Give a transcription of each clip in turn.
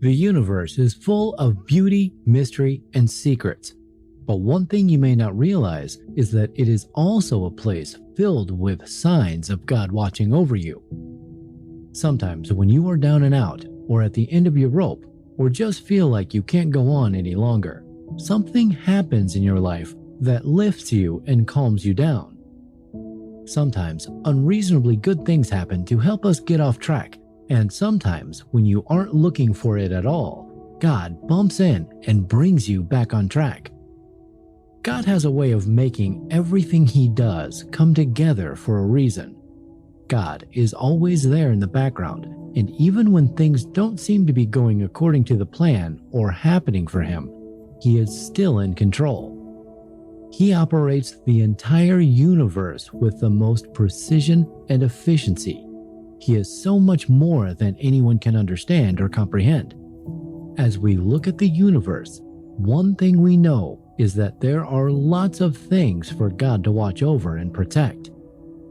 The universe is full of beauty, mystery, and secrets. But one thing you may not realize is that it is also a place filled with signs of God watching over you. Sometimes when you are down and out, or at the end of your rope, or just feel like you can't go on any longer, something happens in your life that lifts you and calms you down. Sometimes unreasonably good things happen to help us get off track, and sometimes when you aren't looking for it at all, God bumps in and brings you back on track. God has a way of making everything He does come together for a reason. God is always there in the background, and even when things don't seem to be going according to the plan or happening for Him, He is still in control. He operates the entire universe with the most precision and efficiency. He is so much more than anyone can understand or comprehend. As we look at the universe, one thing we know is that there are lots of things for God to watch over and protect.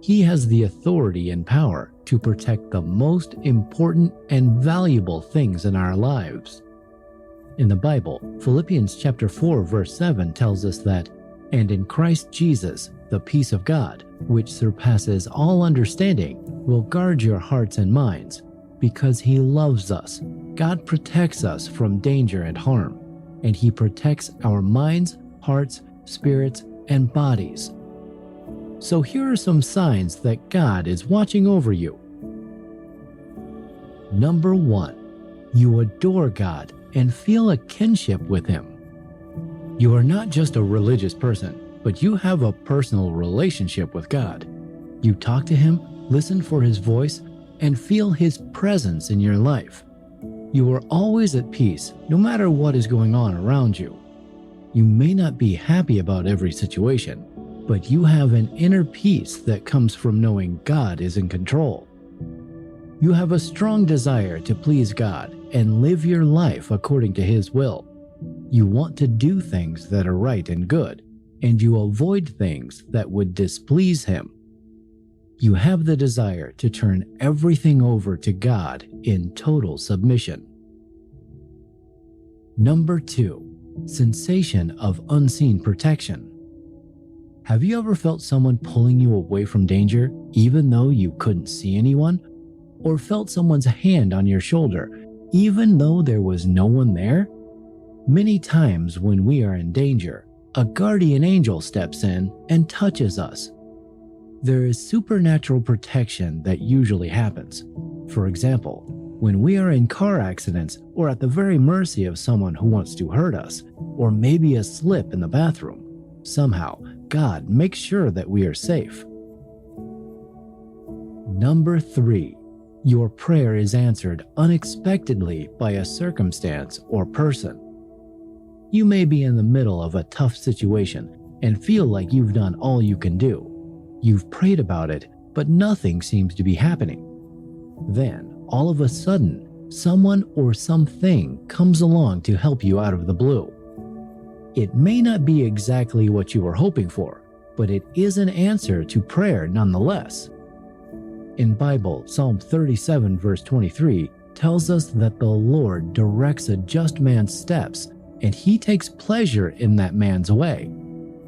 He has the authority and power to protect the most important and valuable things in our lives. In the Bible, Philippians chapter 4 verse 7 tells us that, "And in Christ Jesus, the peace of God, which surpasses all understanding, will guard your hearts and minds. Because He loves us, God protects us from danger and harm, and He protects our minds, hearts, spirits, and bodies." So here are some signs that God is watching over you. Number 1. You adore God and feel a kinship with Him. You are not just a religious person, but you have a personal relationship with God. You talk to Him, listen for His voice, and feel His presence in your life. You are always at peace, no matter what is going on around you. You may not be happy about every situation, but you have an inner peace that comes from knowing God is in control. You have a strong desire to please God and live your life according to His will. You want to do things that are right and good, and you avoid things that would displease Him. You have the desire to turn everything over to God in total submission. Number 2. Sensation of unseen protection. Have you ever felt someone pulling you away from danger even though you couldn't see anyone? Or felt someone's hand on your shoulder even though there was no one there? Many times when we are in danger, a guardian angel steps in and touches us. There is supernatural protection that usually happens. For example, when we are in car accidents or at the very mercy of someone who wants to hurt us, or maybe a slip in the bathroom, somehow God makes sure that we are safe. Number 3. Your prayer is answered unexpectedly by a circumstance or person. You may be in the middle of a tough situation and feel like you've done all you can do. You've prayed about it, but nothing seems to be happening. Then, all of a sudden, someone or something comes along to help you out of the blue. It may not be exactly what you were hoping for, but it is an answer to prayer nonetheless. In Bible, Psalm 37 verse 23 tells us that the Lord directs a just man's steps, and He takes pleasure in that man's way.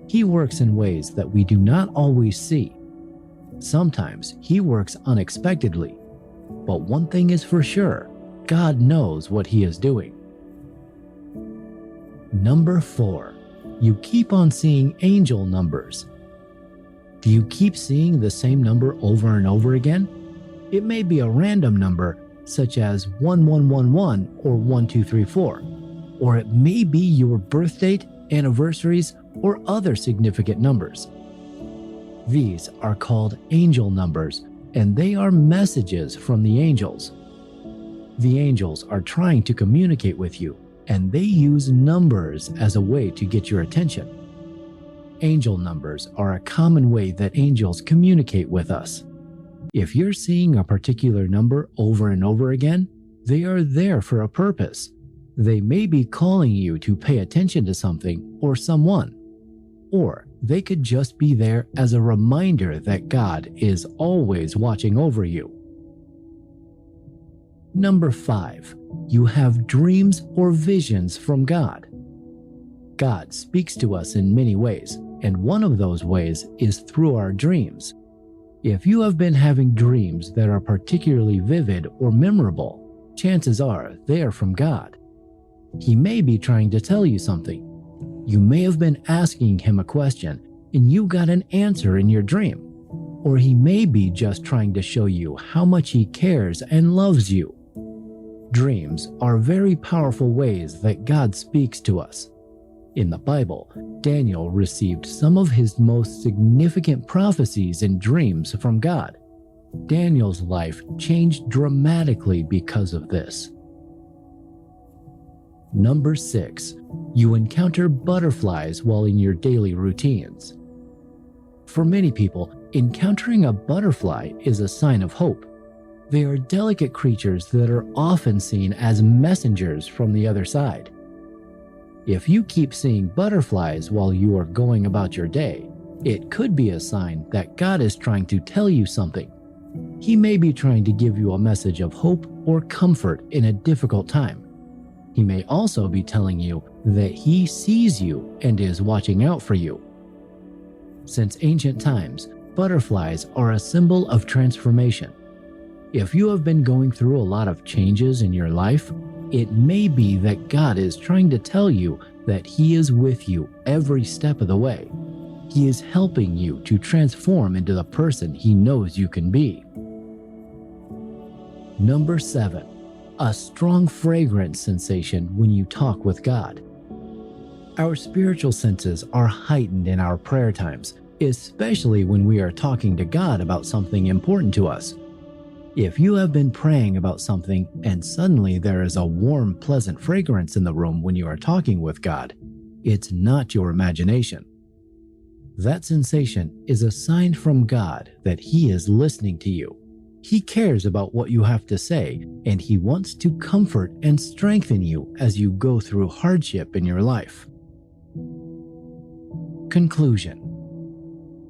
He works in ways that we do not always see. Sometimes He works unexpectedly, but one thing is for sure, God knows what He is doing. Number 4. You keep on seeing angel numbers. Do you keep seeing the same number over and over again? It may be a random number, such as 1111 or 1234, or it may be your birth date, anniversaries, or other significant numbers. These are called angel numbers, and they are messages from the angels. The angels are trying to communicate with you, and they use numbers as a way to get your attention. Angel numbers are a common way that angels communicate with us. If you're seeing a particular number over and over again, they are there for a purpose. They may be calling you to pay attention to something or someone, or they could just be there as a reminder that God is always watching over you. Number 5. you have dreams or visions from God. God speaks to us in many ways, and one of those ways is through our dreams. If you have been having dreams that are particularly vivid or memorable, chances are they are from God. He may be trying to tell you something. You may have been asking him a question and you got an answer in your dream. Or he may be just trying to show you how much he cares and loves you. Dreams are very powerful ways that God speaks to us. In the Bible, Daniel received some of his most significant prophecies and dreams from God. Daniel's life changed dramatically because of this. Number 6. You encounter butterflies while in your daily routines. For many people, encountering a butterfly is a sign of hope. They are delicate creatures that are often seen as messengers from the other side. If you keep seeing butterflies while you are going about your day, it could be a sign that God is trying to tell you something. He may be trying to give you a message of hope or comfort in a difficult time. He may also be telling you that he sees you and is watching out for you. Since ancient times, butterflies are a symbol of transformation. If you have been going through a lot of changes in your life, it may be that God is trying to tell you that he is with you every step of the way. He is helping you to transform into the person he knows you can be. Number 7. A strong fragrance sensation when you talk with God. Our spiritual senses are heightened in our prayer times, especially when we are talking to God about something important to us. If you have been praying about something and suddenly there is a warm, pleasant fragrance in the room when you are talking with God, it's not your imagination. That sensation is a sign from God that he is listening to you. He cares about what you have to say, and he wants to comfort and strengthen you as you go through hardship in your life. Conclusion.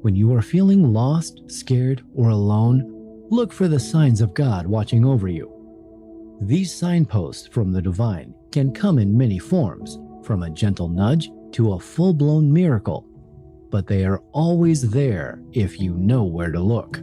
When you are feeling lost, scared, or alone, look for the signs of God watching over you. These signposts from the divine can come in many forms, from a gentle nudge to a full-blown miracle, but they are always there if you know where to look.